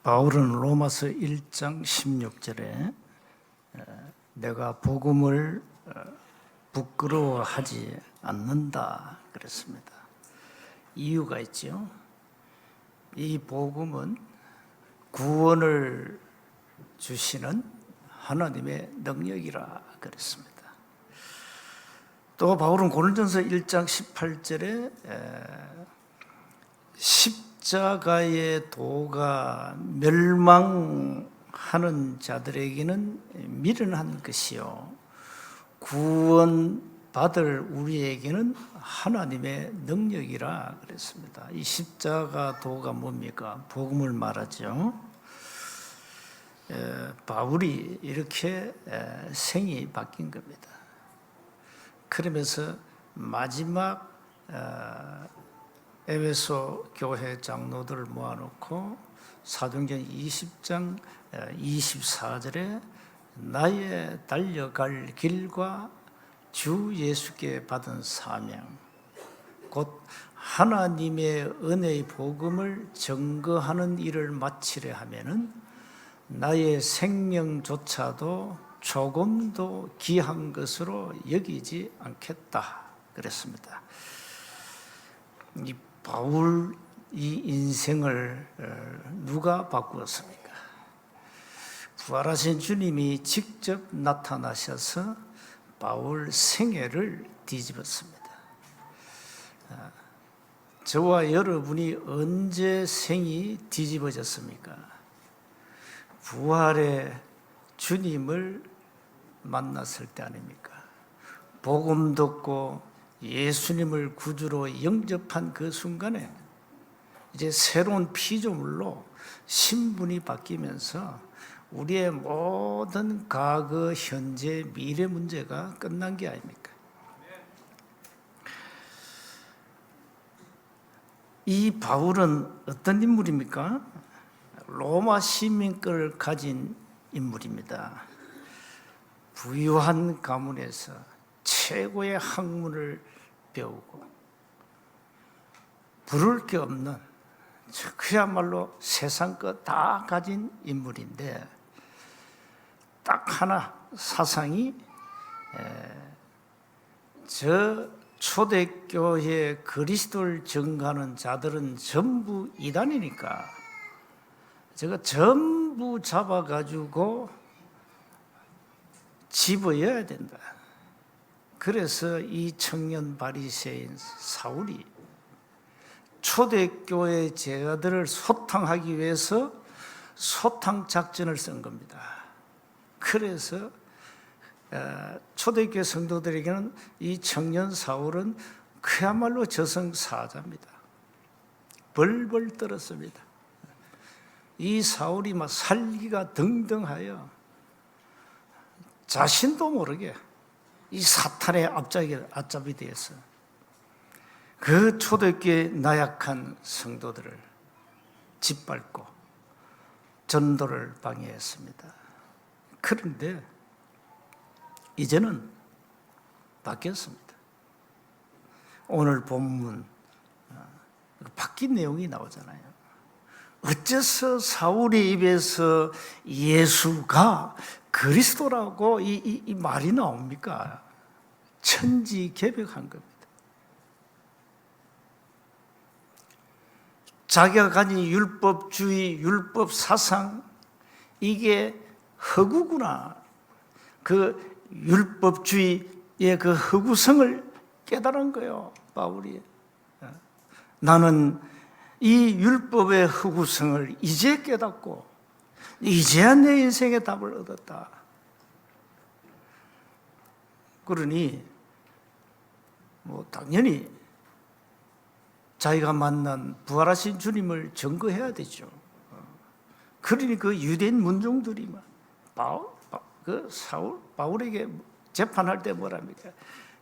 바울은 로마서 1장 16절에 내가 복음을 부끄러워하지 않는다 그랬습니다. 이유가 있죠. 이 복음은 구원을 주시는 하나님의 능력이라 그랬습니다. 또 바울은 고린도전서 1장 18절에 십자가의 도가 멸망하는 자들에게는 미련한 것이요 구원받을 우리에게는 하나님의 능력이라 그랬습니다. 이 십자가 도가 뭡니까? 복음을 말하죠. 바울이 이렇게 생이 바뀐 겁니다. 그러면서 마지막 에베소 교회 장로들을 모아놓고 사도행전 20장 24절에 나의 달려갈 길과 주 예수께 받은 사명 곧 하나님의 은혜의 복음을 증거하는 일을 마치려 하면은 나의 생명조차도 조금도 귀한 것으로 여기지 않겠다 그랬습니다. 이 바울 이 인생을 누가 바꾸었습니까? 부활하신 주님이 직접 나타나셔서 바울 생애를 뒤집었습니다. 저와 여러분이 언제 생이 뒤집어졌습니까? 부활의 주님을 만났을 때 아닙니까? 복음 듣고 예수님을 구주로 영접한 그 순간에 이제 새로운 피조물로 신분이 바뀌면서 우리의 모든 과거, 현재, 미래 문제가 끝난 게 아닙니까? 이 바울은 어떤 인물입니까? 로마 시민권을 가진 인물입니다. 부유한 가문에서 최고의 학문을 배우고 부를 게 없는 그야말로 세상 것 다 가진 인물인데 딱 하나 사상이 저 초대교회 그리스도를 증거하는 자들은 전부 이단이니까 제가 전부 잡아가지고 집어여야 된다. 그래서 이 청년 바리새인 사울이 초대교회 제자들을 소탕하기 위해서 소탕 작전을 쓴 겁니다. 그래서 초대교회 성도들에게는 이 청년 사울은 그야말로 저승사자입니다. 벌벌 떨었습니다. 이 사울이 막 살기가 등등하여 자신도 모르게 이 사탄의 앞잡이 되어서 그 초대교회 나약한 성도들을 짓밟고 전도를 방해했습니다. 그런데 이제는 바뀌었습니다. 오늘 본문 바뀐 내용이 나오잖아요. 어째서 사울의 입에서 예수가 그리스도라고 이 말이 나옵니까? 천지개벽한 겁니다. 자기가 가진 율법주의, 율법사상 이게 허구구나. 그 율법주의의 그 허구성을 깨달은 거예요, 바울이. 나는 이 율법의 허구성을 이제 깨닫고 이제야 내 인생의 답을 얻었다. 그러니 당연히 자기가 만난 부활하신 주님을 증거해야 되죠. 그러니 그 유대인 문종들이 바울에게 재판할 때 뭐랍니까?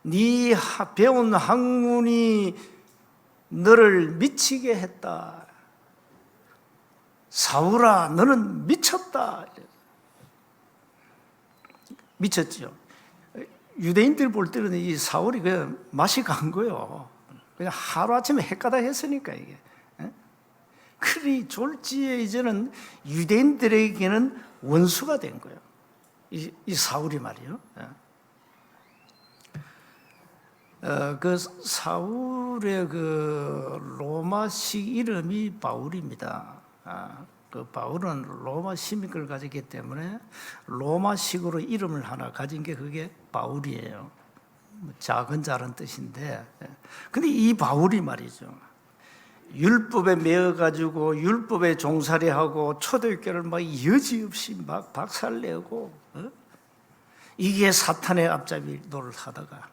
네 배운 학문이 너를 미치게 했다. 사울아, 너는 미쳤다. 미쳤죠. 유대인들 볼 때는 이 사울이 그냥 맛이 간 거예요. 그냥 하루아침에 헷가닥 했으니까 이게. 그러니 졸지에 이제는 유대인들에게는 원수가 된 거예요. 이 사울이 말이요. 그 사울의 그 로마식 이름이 바울입니다. 그 바울은 로마 시민권을 가졌기 때문에 로마식으로 이름을 하나 가진 게 그게 바울이에요. 작은 자란 뜻인데, 근데 이 바울이 말이죠, 율법에 매어가지고 율법에 종살이하고 초대교회를 막 여지없이 막 박살내고, 이게 사탄의 앞잡이 노릇하다가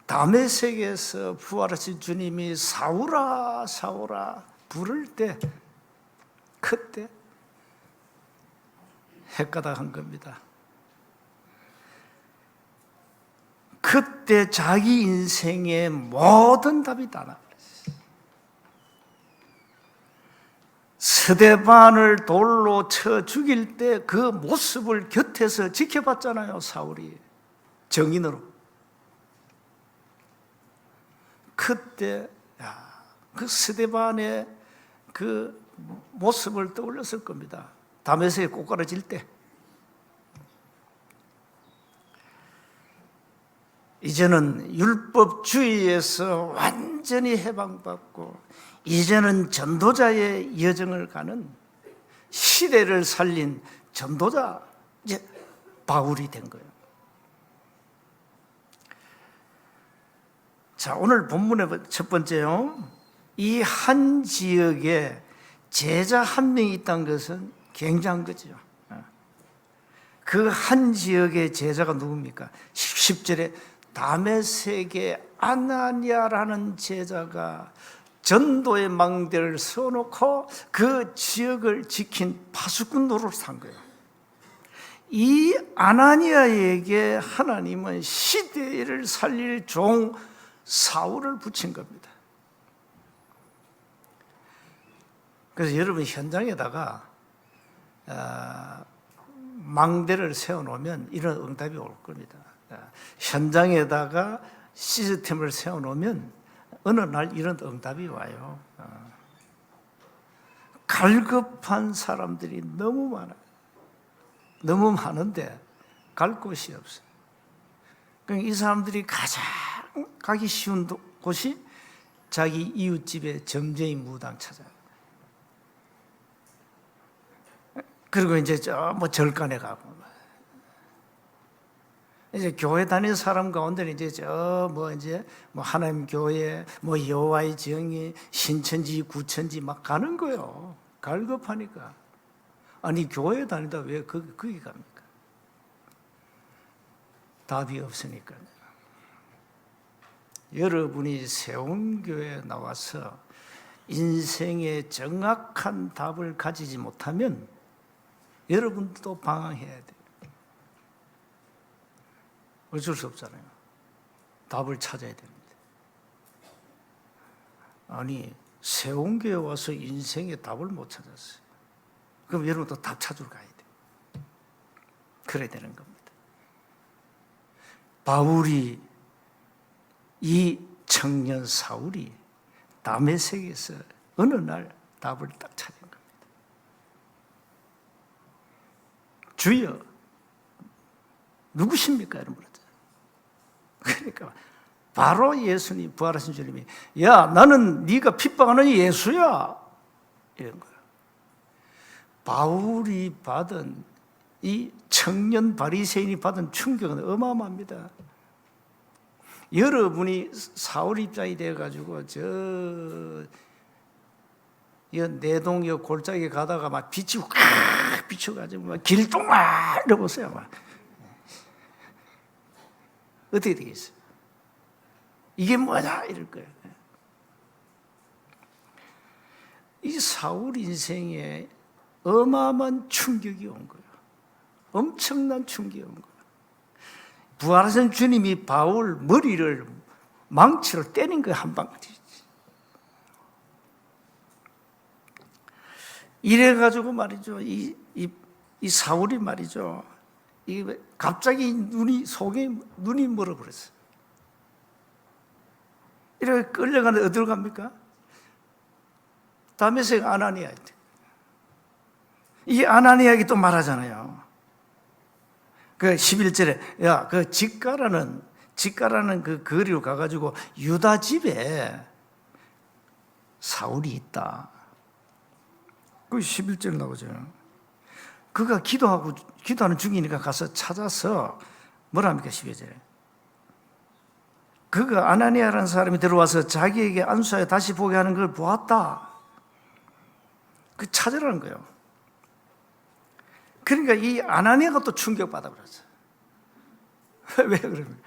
다메섹에서 부활하신 주님이 사울아 사울아 부를 때, 그때 헷가닥한 겁니다. 그때 자기 인생의 모든 답이 다 나버렸어요. 스데반을 돌로 쳐 죽일 때 그 모습을 곁에서 지켜봤잖아요, 사울이. 정인으로. 그때 그 스데반의 그 모습을 떠올렸을 겁니다. 다메섹에 꼬꾸라질 때. 이제는 율법주의에서 완전히 해방받고 이제는 전도자의 여정을 가는, 시대를 살린 전도자, 이제 바울이 된 거예요. 자, 오늘 본문의 첫 번째요, 이 한 지역에 제자 한 명이 있다는 것은 굉장한 거죠. 그 한 지역의 제자가 누굽니까? 10절에 다메섹의 아나니아라는 제자가 전도의 망대를 세워놓고 그 지역을 지킨 파수꾼 노릇을 한 거예요. 이 아나니아에게 하나님은 시대를 살릴 종 사울을 붙인 겁니다. 그래서 여러분, 현장에다가 망대를 세워놓으면 이런 응답이 올 겁니다. 현장에다가 시스템을 세워놓으면 어느 날 이런 응답이 와요. 갈급한 사람들이 너무 많아요. 너무 많은데 갈 곳이 없어요. 그러니까 이 사람들이 가장 가기 쉬운 곳이 자기 이웃집에 점쟁이 무당 찾아요. 그리고 이제 절간에 가고, 이제 교회 다니는 사람 가운데는 이제 하나님 교회, 여호와의 정의, 신천지, 구천지 막 가는 거예요. 갈급하니까. 아니, 교회 다니다 왜 거기 갑니까? 답이 없으니까요. 여러분이 세운교회에 나와서 인생의 정확한 답을 가지지 못하면 여러분도 방황해야 돼요. 어쩔 수 없잖아요. 답을 찾아야 됩니다. 아니, 세운교회 와서 인생의 답을 못 찾았어요. 그럼 여러분도 답 찾으러 가야 돼요. 그래야 되는 겁니다. 바울이, 이 청년 사울이 다메섹에서 어느 날 답을 딱 찾은 겁니다. 주여, 누구십니까? 이런 물었죠. 그러니까 바로 예수님, 부활하신 주님이, 야, 나는 네가 핍박하는 예수야, 이런 거예요. 바울이 받은, 이 청년 바리새인이 받은 충격은 어마어마합니다. 여러분이 사울 입장이 되어가지고 내동 골짜기 가다가 막 빛이 확 비춰가지고 막 길동아 이러보세요. 막 어떻게 되겠어요? 이게 뭐냐 이럴 거예요. 이 사울 인생에 어마어마한 충격이 온 거예요. 엄청난 충격이 온 거예요. 부활하신 주님이 바울 머리를 망치로 때린 거예요, 한 방. 이래가지고 말이죠, 이 사울이 말이죠, 갑자기 속에 눈이 멀어버렸어요. 이렇게 끌려가는데 어디로 갑니까? 다메섹 아나니아. 이 아나니아에게 또 말하잖아요. 그 11절에 야, 그 직가라는 그 거리로 가가지고 유다 집에 사울이 있다. 그 11절 나오죠. 그가 기도하는 중이니까 가서 찾아서 뭐랍니까 12절에. 그가 아나니아라는 사람이 들어와서 자기에게 안수하여 다시 보게 하는 걸 보았다. 그 찾으라는 거예요. 그러니까 이 아나니아가 또 충격받아 버렸어요. 왜 그러면?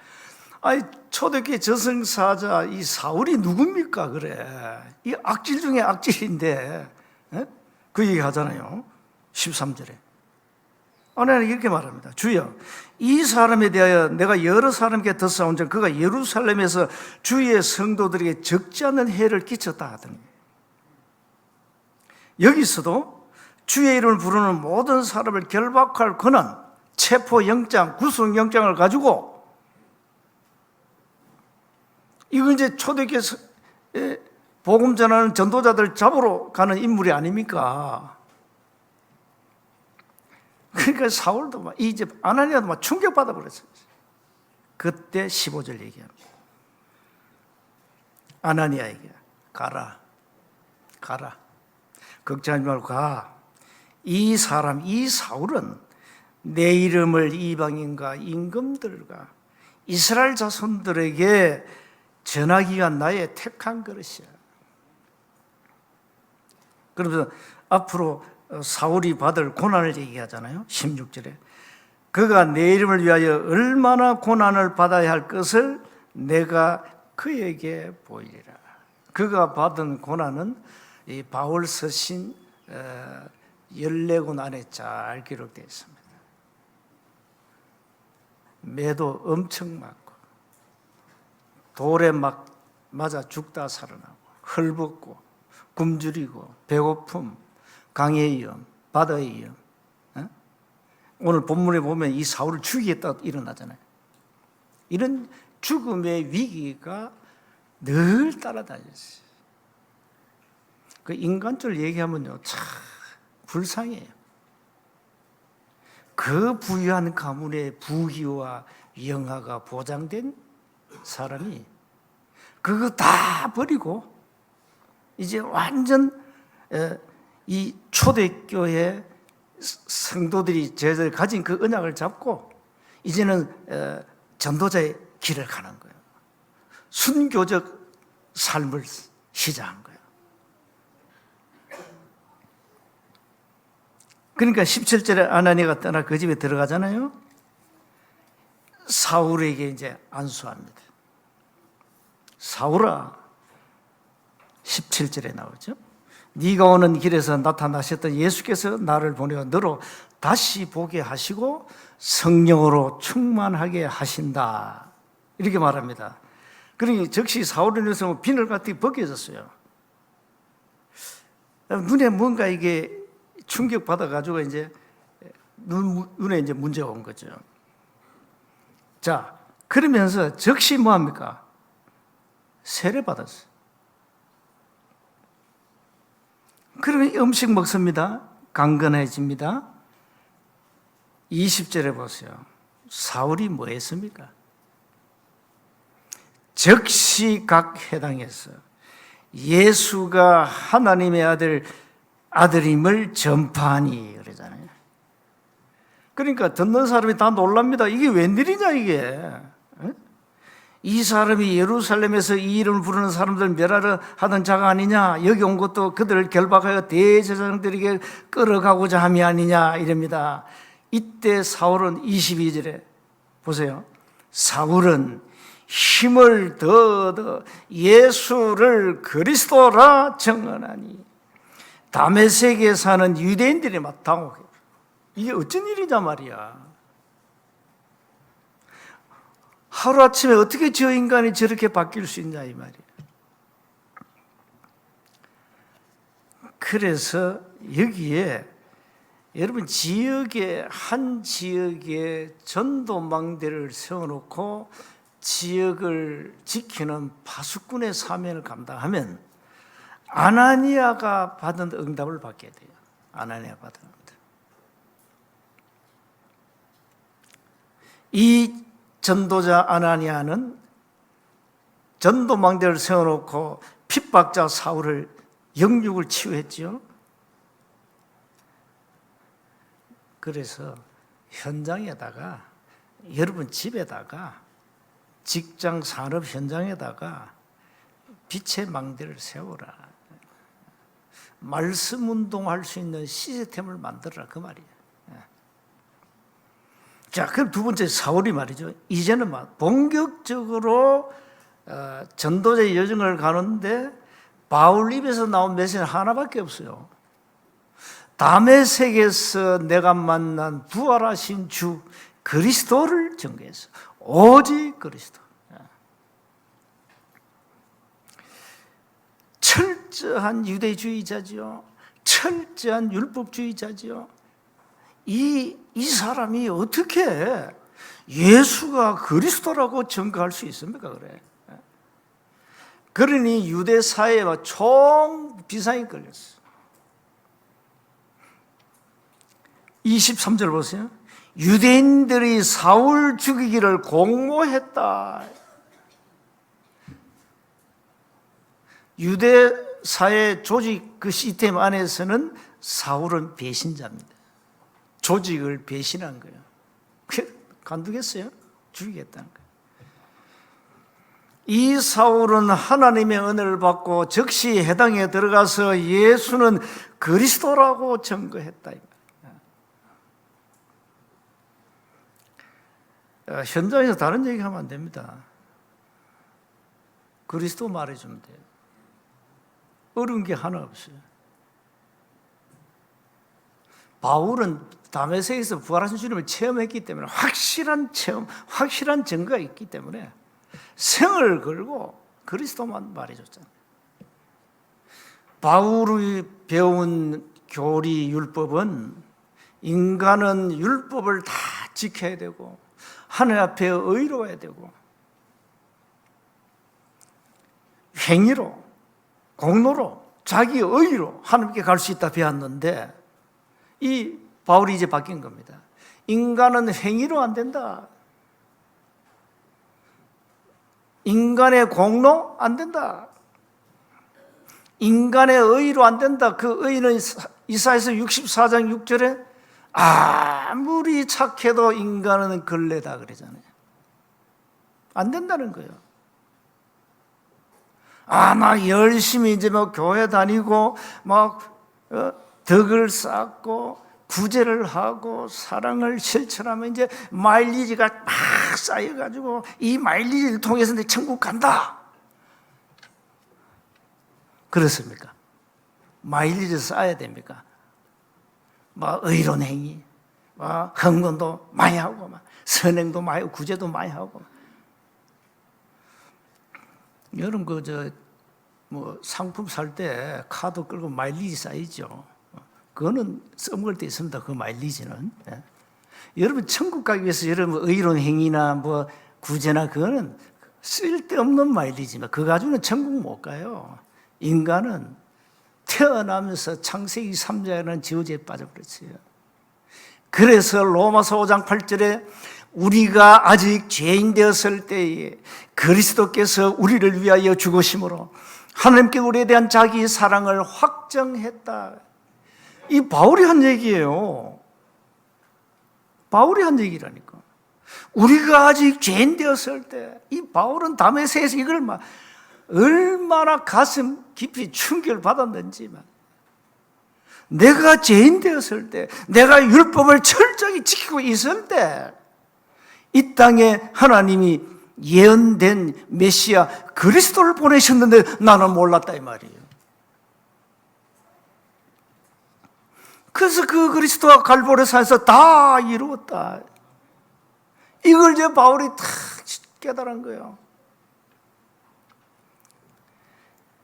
아니, 초대교회 저승사자 이 사울이 누굽니까? 그래. 이 악질 중에 악질인데, 에? 그 얘기 하잖아요. 13절에. 아나니아가 이렇게 말합니다. 주여, 이 사람에 대하여 내가 여러 사람에게 듣사온 적 그가 예루살렘에서 주의 성도들에게 적지 않은 해를 끼쳤다 하더니 여기서도 주의 이름을 부르는 모든 사람을 결박할 권한, 체포영장, 구속영장을 가지고 이거 이제 초대교회 복음 전하는 전도자들 잡으러 가는 인물이 아닙니까? 그러니까 사울도 막 이제 아나니아도 막 충격받아 버렸어요. 그때 15절 얘기합니다. 아나니아에게 가라. 걱정하지 말고 가. 이 사울은 내 이름을 이방인과 임금들과 이스라엘 자손들에게 전하기가 나의 택한 그릇이야. 그러면서 앞으로 사울이 받을 고난을 얘기하잖아요. 16절에 그가 내 이름을 위하여 얼마나 고난을 받아야 할 것을 내가 그에게 보이리라. 그가 받은 고난은 이 바울 서신 14권 안에 잘 기록되어 있습니다. 매도 엄청 맞고 돌에 막 맞아 죽다 살아나고 헐벗고 굶주리고 배고픔, 강의 위험, 바다의 위험. 오늘 본문에 보면 이 사울을 죽이겠다 일어나잖아요. 이런 죽음의 위기가 늘 따라다녔어요. 그 인간적으로 얘기하면요, 참 불쌍해요. 그 부유한 가문의 부귀와 영화가 보장된 사람이 그거 다 버리고 이제 완전 이 초대교회 성도들이 제자들 가진 그 언약을 잡고 이제는 전도자의 길을 가는 거예요. 순교적 삶을 시작한 거예요. 그러니까 17절에 아나니아가 떠나 그 집에 들어가잖아요. 사울에게 이제 안수합니다. 사울아, 17절에 나오죠. 네가 오는 길에서 나타나셨던 예수께서 나를 보내어 너로 다시 보게 하시고 성령으로 충만하게 하신다. 이렇게 말합니다. 그러니 즉시 사울의 눈에서 비늘 같이 벗겨졌어요. 눈에 뭔가 이게 충격받아가지고 이제 눈에 이제 문제가 온 거죠. 자, 그러면서 즉시 뭐 합니까? 세례받았어요. 그러면 음식 먹습니다. 강건해집니다. 20절에 보세요. 사울이 뭐 했습니까? 즉시 각 해당에서 예수가 하나님의 아들임을 전파하니 그러잖아요. 그러니까 듣는 사람이 다 놀랍니다. 이게 웬일이냐 이게. 이 사람이 예루살렘에서 이 이름을 부르는 사람들 멸하려 하던 자가 아니냐, 여기 온 것도 그들을 결박하여 대제사장들에게 끌어가고자 함이 아니냐 이럽니다. 이때 사울은 22절에 보세요. 사울은 힘을 더더 예수를 그리스도라 증언하니 다메섹에 사는 유대인들이 막 당혹해요. 이게 어쩐 일이냐 말이야. 하루아침에 어떻게 저 인간이 저렇게 바뀔 수 있냐 이 말이에요. 그래서 여기에 여러분 한 지역에 전도망대를 세워놓고 지역을 지키는 파수꾼의 사명을 감당하면 아나니아가 받은 응답을 받게 돼요. 아나니아가 받은 응답. 이 전도자 아나니아는 전도망대를 세워놓고 핍박자 사울을 영육을 치유했죠. 그래서 현장에다가, 여러분 집에다가, 직장 산업 현장에다가 빛의 망대를 세워라. 말씀 운동할 수 있는 시스템을 만들어라, 그 말이에요. 자, 그럼 두 번째 사울이 말이죠. 이제는 막 본격적으로 전도자의 여정을 가는데 바울 입에서 나온 메시지는 하나밖에 없어요. 다메섹에서 내가 만난 부활하신 주 그리스도를 전개했어. 오직 그리스도. 철저한 유대주의자지요. 철저한 율법주의자지요. 이 사람이 어떻게 예수가 그리스도라고 전가할 수 있습니까? 그래. 그러니 유대 사회와 총 비상이 걸렸어. 23절 보세요. 유대인들이 사울 죽이기를 공모했다. 유대 사회 조직 그 시스템 안에서는 사울은 배신자입니다. 조직을 배신한 거예요. 간두겠어요? 죽이겠다는 거예요. 이 사울은 하나님의 은혜를 받고 즉시 해당에 들어가서 예수는 그리스도라고 증거했다. 현장에서 다른 얘기하면 안 됩니다. 그리스도 말해주면 돼요. 어려운 게 하나 없어요. 바울은 다메섹에서 부활하신 주님을 체험했기 때문에 확실한 체험, 확실한 증거가 있기 때문에 생을 걸고 그리스도만 말해줬잖아요. 바울이 배운 교리 율법은 인간은 율법을 다 지켜야 되고 하늘 앞에 의로워야 되고 행위로, 공로로, 자기 의로 하나님께 갈 수 있다 배웠는데 이 바울이 이제 바뀐 겁니다. 인간은 행위로 안 된다. 인간의 공로 안 된다. 인간의 의로 안 된다. 그 의는 이사야서 64장 6절에 아무리 착해도 인간은 걸레다 그러잖아요. 안 된다는 거예요. 나 열심히 이제 뭐 교회 다니고 막 덕을 쌓고 구제를 하고 사랑을 실천하면 이제 마일리지가 막 쌓여가지고 이 마일리지를 통해서 내 천국 간다. 그렇습니까? 마일리지 쌓아야 됩니까? 막 의로운 행위, 막 헌금도 많이 하고, 막 선행도 많이 하고, 구제도 많이 하고. 여러분 뭐 상품 살 때 카드 끌고 마일리지 쌓이죠. 그거는 써먹을 때 있습니다. 그 마일리지는. 여러분 천국 가기 위해서 여러분 의로운 행위나 뭐 구제나 그거는 쓸데없는 마일리지만 그거 가지고는 천국 못 가요. 인간은 태어나면서 창세기 3장이라는 지오지에 빠져버렸어요. 그래서 로마서 5장 8절에 우리가 아직 죄인 되었을 때에 그리스도께서 우리를 위하여 죽으심으로 하나님께 우리에 대한 자기 사랑을 확정했다. 이 바울이 한 얘기예요. 바울이 한 얘기라니까. 우리가 아직 죄인 되었을 때, 이 바울은 다메섹에서 이걸 얼마나 가슴 깊이 충격을 받았는지만, 내가 죄인 되었을 때, 내가 율법을 철저히 지키고 있을 때, 이 땅에 하나님이 예언된 메시아 그리스도를 보내셨는데 나는 몰랐다 이 말이에요. 그래서 그 그리스도가 갈보리산에서 다 이루었다. 이걸 이제 바울이 다 깨달은 거예요.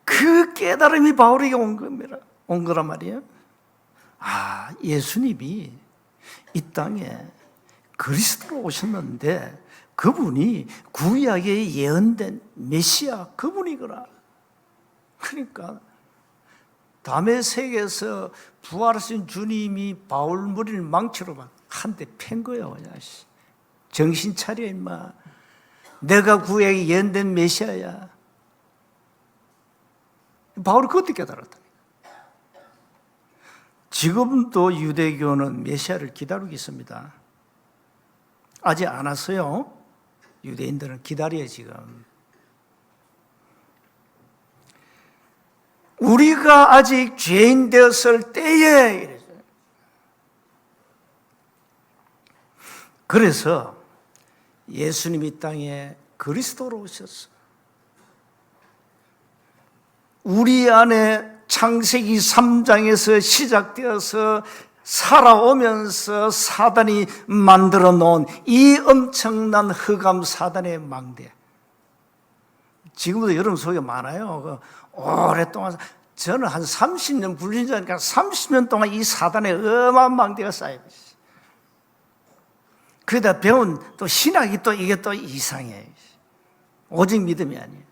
그 깨달음이 바울에게 온 거란 말이에요. 예수님이 이 땅에 그리스도로 오셨는데 그분이 구약에 예언된 메시아 그분이구나. 그러니까 다메섹에서 부활하신 주님이 바울 머리를 망치로 한 대 팬 거예요. 정신 차려 임마. 내가 구약에 예언된 메시아야. 바울이 그것도 깨달았다. 지금도 유대교는 메시아를 기다리고 있습니다. 아직 안 왔어요. 유대인들은 기다려요 지금. 우리가 아직 죄인 되었을 때에 이래요. 그래서 예수님이 땅에 그리스도로 오셨어. 우리 안에 창세기 3장에서 시작되어서 살아오면서 사단이 만들어 놓은 이 엄청난 흑암 사단의 망대. 지금도 여러분 속에 많아요. 오랫동안 저는 한 30년 불신자니까 30년 동안 이 사단의 어마어마한 망대가 쌓여 있어요. 그러다 배운 또 신학이 또 이게 또 이상해. 오직 믿음이 아니에요.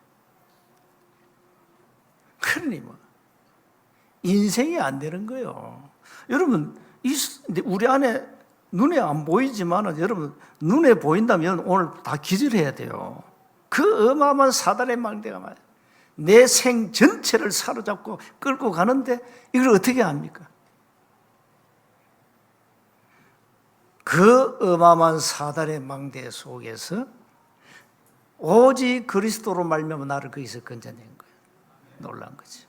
그러니 뭐 인생이 안 되는 거예요. 여러분 우리 안에 눈에 안 보이지만 여러분 눈에 보인다면 오늘 다 기절해야 돼요. 그 어마어마한 사단의 망대가 말이에요. 내 생 전체를 사로잡고 끌고 가는데 이걸 어떻게 합니까? 그 어마어마한 사단의 망대 속에서 오직 그리스도로 말미암아 나를 거기서 건져낸 거예요. 놀란 거죠.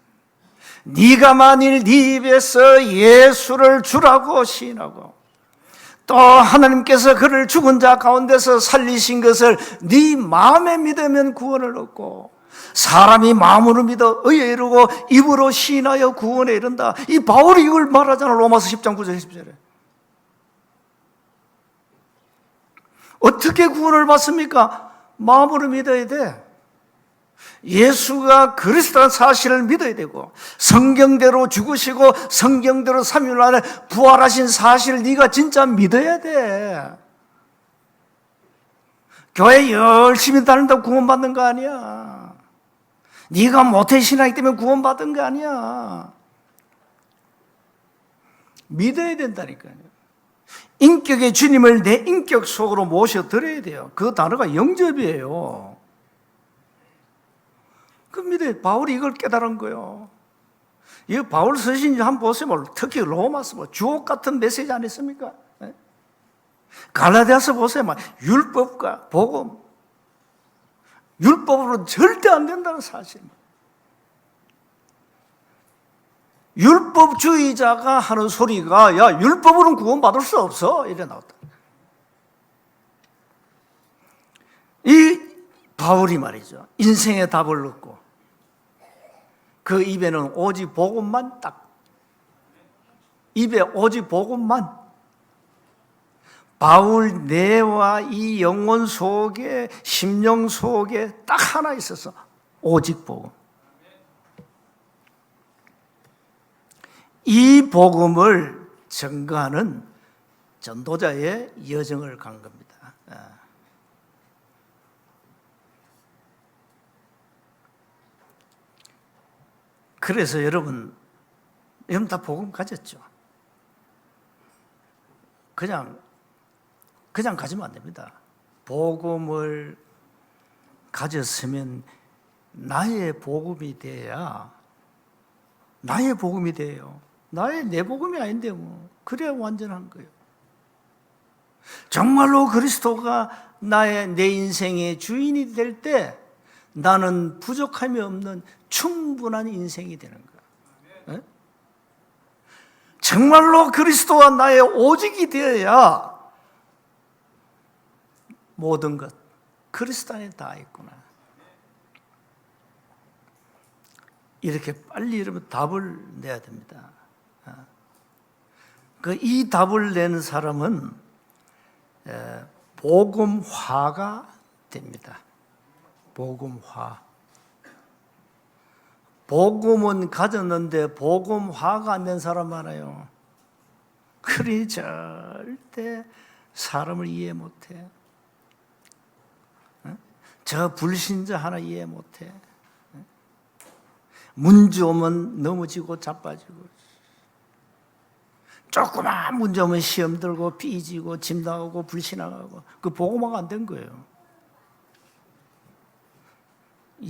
네가 만일 네 입에서 예수를 주라고 시인하고 또 하나님께서 그를 죽은 자 가운데서 살리신 것을 네 마음에 믿으면 구원을 얻고 사람이 마음으로 믿어 의에 이르고 입으로 시인하여 구원에 이른다. 이 바울이 이걸 말하잖아. 로마서 10장 9절 10절에. 어떻게 구원을 받습니까? 마음으로 믿어야 돼. 예수가 그리스도라는 사실을 믿어야 되고 성경대로 죽으시고 성경대로 3일 만에 부활하신 사실을 네가 진짜 믿어야 돼. 교회 열심히 다닌다고 구원받는 거 아니야. 네가 모태신앙이기 때문에 구원받은 거 아니야. 믿어야 된다니까요. 인격의 주님을 내 인격 속으로 모셔드려야 돼요. 그 단어가 영접이에요. 그 믿어요. 바울이 이걸 깨달은 거예요. 이 바울 서신 한번 보세요. 특히 로마서 주옥 같은 메시지 아니었습니까? 갈라디아서 보세요. 율법과 복음. 율법으로 절대 안 된다는 사실. 율법주의자가 하는 소리가 야 율법으로는 구원받을 수 없어 이래 나왔다. 이 바울이 말이죠. 인생의 답을 얻고 그 입에는 오직 복음만 딱 입에 오직 복음만 바울 내와 이 영혼 속에 심령 속에 딱 하나 있어서 오직 복음. 이 복음을 증거하는 전도자의 여정을 간 겁니다. 그래서 여러분 다 복음 가졌죠? 그냥 가지면 안 됩니다. 복음을 가졌으면 나의 복음이 돼야 나의 복음이 돼요. 내 복음이 아닌데 뭐 그래야 완전한 거예요. 정말로 그리스도가 내 인생의 주인이 될 때 나는 부족함이 없는 충분한 인생이 되는 거예요. 정말로 그리스도와 나의 오직이 되어야 모든 것 그리스도 안에 다 있구나. 이렇게 빨리 여러분 답을 내야 됩니다. 이 답을 내는 사람은 복음화가 됩니다. 복음화. 복음은 가졌는데 복음화가 안 된 사람 많아요. 그리 절대 사람을 이해 못해. 저 불신자 하나 이해 못해. 문제 오면 넘어지고 자빠지고, 조그만 문제 오면 시험 들고 삐지고 집 나가고 불신앙하고, 그 복음화가 안 된 거예요.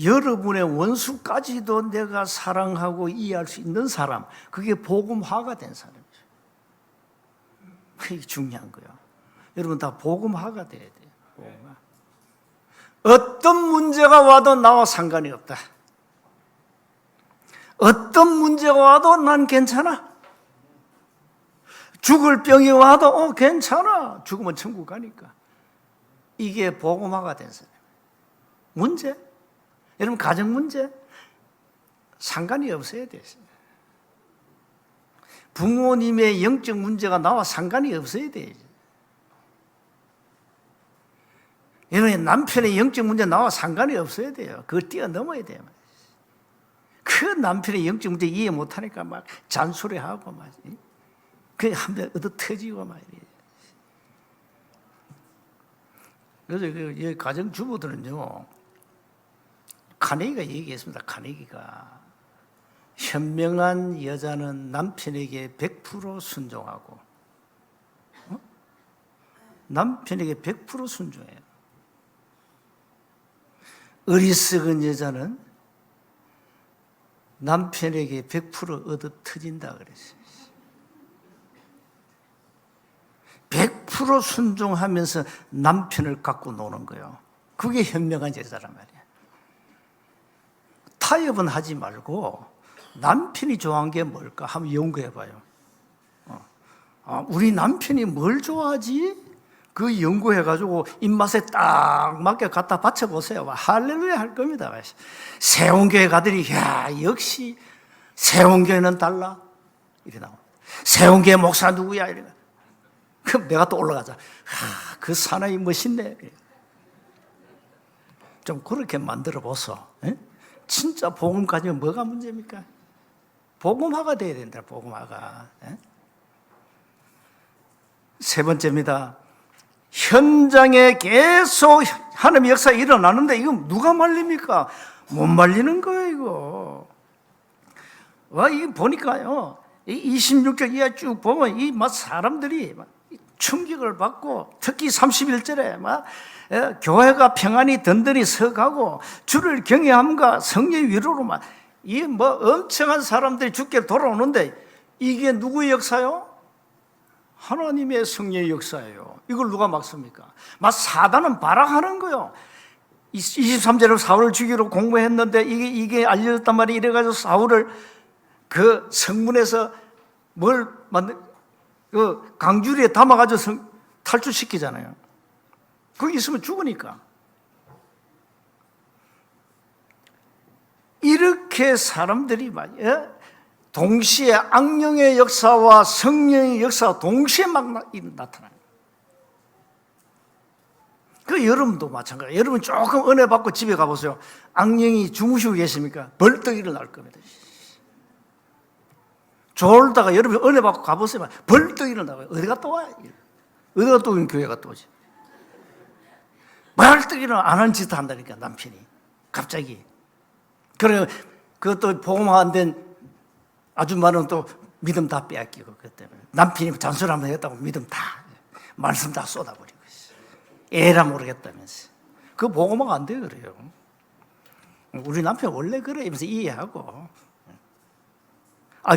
여러분의 원수까지도 내가 사랑하고 이해할 수 있는 사람, 그게 복음화가 된 사람이죠. 그게 중요한 거예요. 여러분 다 복음화가 돼야 돼요. 복음화. 어떤 문제가 와도 나와 상관이 없다. 어떤 문제가 와도 난 괜찮아. 죽을 병이 와도 괜찮아. 죽으면 천국 가니까. 이게 복음화가 된 사람. 문제? 여러분 가정 문제? 상관이 없어야 돼요. 부모님의 영적 문제가 나와 상관이 없어야 돼요. 여러분 남편의 영적 문제 나와 상관이 없어야 돼요. 그걸 뛰어넘어야 돼요. 그 남편의 영적 문제 이해 못하니까 막 잔소리하고 막 그게 한번 얻어 터지고 막 이래요. 그래서 그 가정 주부들은요, 카네기가 얘기했습니다. 카네기가 현명한 여자는 남편에게 100% 순종하고, 남편에게 100% 순종해요. 어리석은 여자는 남편에게 100% 얻어 터진다 그랬어요. 100% 순종하면서 남편을 갖고 노는 거예요. 그게 현명한 여자란 말이에요. 타협은 하지 말고 남편이 좋아한 게 뭘까 한번 연구해봐요. 우리 남편이 뭘 좋아하지? 그 연구해가지고 입맛에 딱 맞게 갖다 바쳐보세요. 할렐루야 할 겁니다. 세운교회 가더니 야 역시 세운교회는 달라 이래 나옵니다. 세운교회 목사 누구야? 이래. 그럼 내가 또 올라가자. 그 사나이 멋있네. 좀 그렇게 만들어 보소. 진짜 복음 가지면 뭐가 문제입니까? 복음화가 돼야 된다. 복음화가. 세 번째입니다. 현장에 계속 하나님의 역사가 일어나는데 이거 누가 말립니까? 못 말리는 거예요, 이거. 이거 보니까요, 26절 이하 쭉 보면 이 사람들이 충격을 받고, 특히 31절에 교회가 평안히 든든히 서가고 주를 경외함과 성령의 위로로 이 엄청난 사람들이 주께 돌아오는데 이게 누구의 역사요? 하나님의 성령의 역사예요. 이걸 누가 막습니까? 사단은 발악하는 거예요. 23절에 사울을 죽이러 공부했는데 이게 알려졌단 말이에요. 이래가지고 사울을 그 성문에서 그 강주리에 담아가지고 탈출시키잖아요. 거기 있으면 죽으니까. 이렇게 사람들이 동시에 악령의 역사와 성령의 역사가 동시에 막 나타나요. 그 여러분도 마찬가지예요. 여러분 조금 은혜 받고 집에 가보세요. 악령이 주무시고 계십니까? 벌떡 일어날 겁니다. 졸다가 여러분 은혜 받고 가보세요. 벌떡 일어나요. 어디 갔다 와? 어디 갔다 오면 교회 갔다 오지. 벌떡 일어나 안 하는 짓을 한다니까 남편이 갑자기. 그래 그것도 복음화 안 된 아줌마는 또 믿음 다 빼앗기고 그것 때문에 남편이 잔소리 한번 했다고 믿음 다 말씀 다 쏟아버리고 에라 모르겠다면서. 그 복음화가 안 돼요. 그래요. 우리 남편 원래 그래 이러면서 이해하고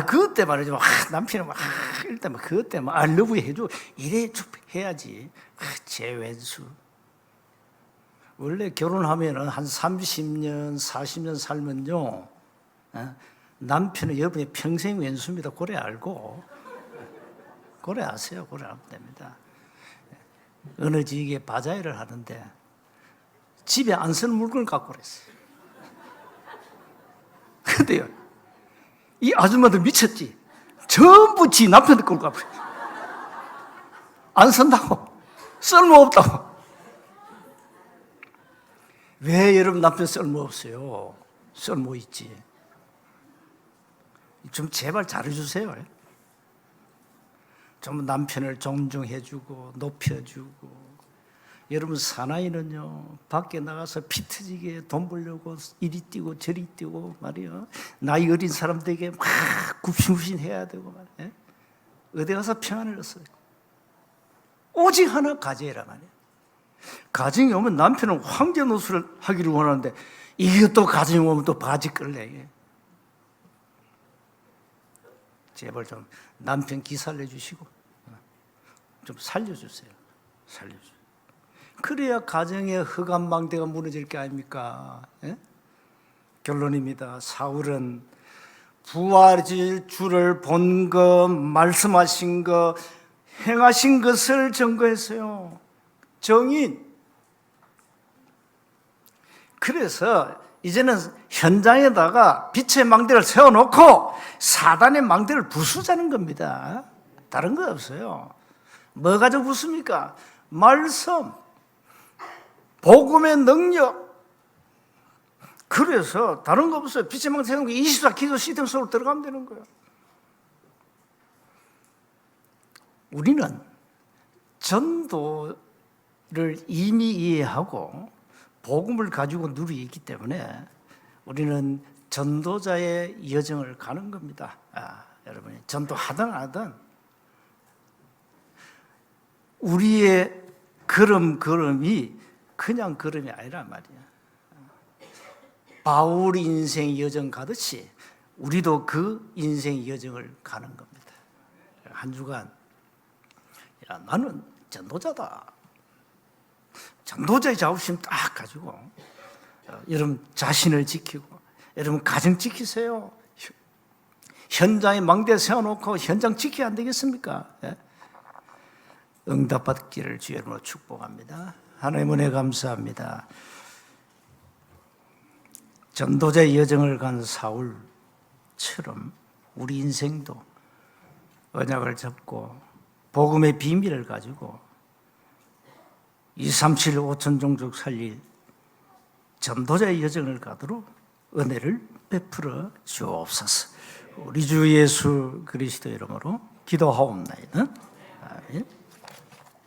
그것 때 말이죠. 남편이 일단 그것 때 알러브 해주고 이래 해야지. 제 왼수. 원래 결혼하면은 한 30년, 40년 살면요, 남편은 여러분의 평생 왼수입니다. 고래 알고. 고래 아세요. 고래 알면 됩니다. 어느 지역에 바자회를 하는데 집에 안 쓰는 물건을 갖고 그랬어요. 근데요, 이 아줌마들 미쳤지. 전부 지 남편들 걸고 가버려. 안 쓴다고. 쓸모없다고. 왜 여러분 남편 쓸모없어요? 쓸모있지. 좀 제발 잘해주세요. 좀 남편을 존중해주고 높여주고 여러분 사나이는요 밖에 나가서 피 터지게 돈 벌려고 이리 뛰고 저리 뛰고 말이요, 나이 어린 사람들에게 막 굽신굽신 해야 되고 말이에요. 어디 가서 평안을 얻어요. 오직 하나 가정이라 말이에요. 가정이 오면 남편은 황제 노릇을 하기를 원하는데 이것도 가정이 오면 또 바지 끌래. 제발 좀 남편 기 살려주시고 좀 살려주세요. 살려주세요. 그래야 가정의 허감망대가 무너질 게 아닙니까? 예? 결론입니다. 사울은 부활의 주를 본 것, 말씀하신 것, 행하신 것을 증거했어요. 정인. 그래서 이제는 현장에다가 빛의 망대를 세워놓고 사단의 망대를 부수자는 겁니다. 다른 거 없어요. 뭐 가지고 부숩니까? 말씀, 복음의 능력. 그래서 다른 거 없어요. 빛의 망대 세우는 게 24 기도 시스템 속으로 들어가면 되는 거예요. 우리는 전도를 이미 이해하고 복음을 가지고 누리고 있기 때문에 우리는 전도자의 여정을 가는 겁니다. 여러분이 전도하든 안 하든 우리의 걸음이 그냥 걸음이 아니란 말이야. 바울 인생 여정 가듯이 우리도 그 인생 여정을 가는 겁니다. 한 주간 나는 전도자다. 전도자의 자부심 딱 가지고 여러분 자신을 지키고 여러분 가정 지키세요. 현장에 망대 세워놓고 현장 지켜야 안 되겠습니까? 응답받기를 주의 이름으로 축복합니다. 하나님 은혜 감사합니다. 전도자의 여정을 간 사울처럼 우리 인생도 언약을 잡고 복음의 비밀을 가지고 237 5천 종족 살릴 전도자의 여정을 가도록 은혜를 베풀어 주옵소서. 우리 주 예수 그리스도 이름으로 기도하옵나이다. 아멘.